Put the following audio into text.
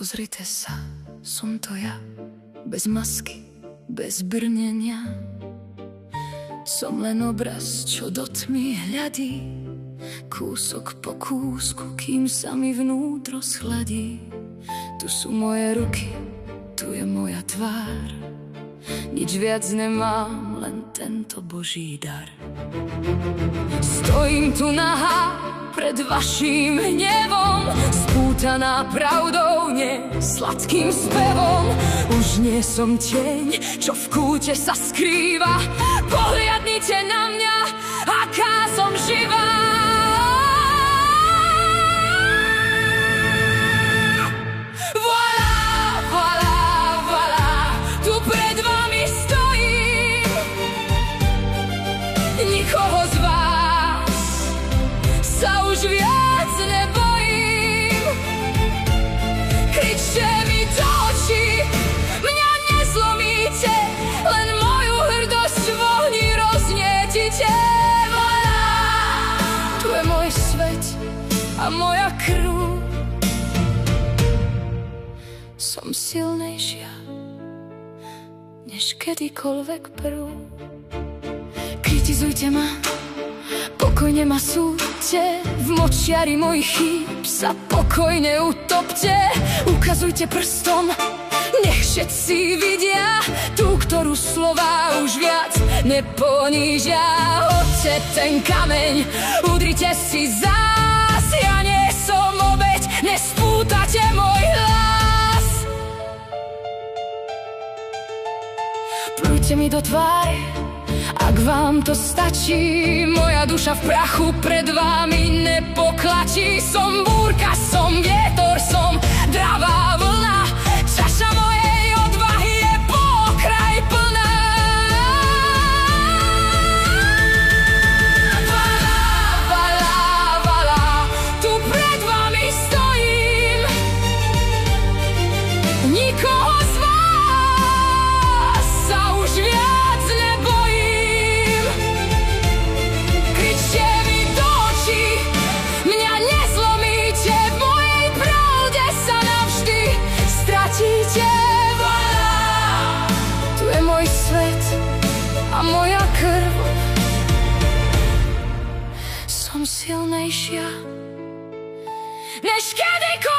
Pozrite sa, som to ja, bez masky, bez brnenia. Som len obraz, čo do tmy hľadí, kúsok po kúsku, kým sa mi vnútro schladí. Tu sú moje ruky, tu je moja tvár, nič viac nemám, len tento Boží dar. Stojím tu nahá pred vaším hnevom, spútaná pravdou, nie sladkým spevom. Už nie som tieň, čo v kúte sa skrýva. Pohliadnite na mňa, aká som živá. Voilà, voilà, voilà, tu pred vami stojím. Nikoho z vás sa už viac nebojím. Kričte mi do očí, mňa nezlomíte, len moju hrdosť v ohni roznietite. Voilà, tu je môj svet a moja krv. Som silnejšia než kedykoľvek prv. Kritizujte ma, pokojne ma súďte, v močiari mojich chýb sa pokojne utopte. Ukazujte prstom, nech všetci vidia tú, ktorú slová už viac neponížia. Hoďte ten kameň, udrite si zás, ja nie som obeť, nespútate môj hlas. Plujte mi do tváre, ak vám to stačí, moja duša v prachu pred vami nepoklačí. Som búrka, som vietor, som dravá vlna, čaša mojej odvahy je po okraj plná. Voilà, voilà, voilà, tu pred vami stojím. Nikoho z vás sa už viac nebojím. Kričte mi do očí, mňa nezlomíte, v mojej pravde sa navždy stratíte. Voilà, tu je môj svet a moja krv. Som silnejšia než kedykoľvek.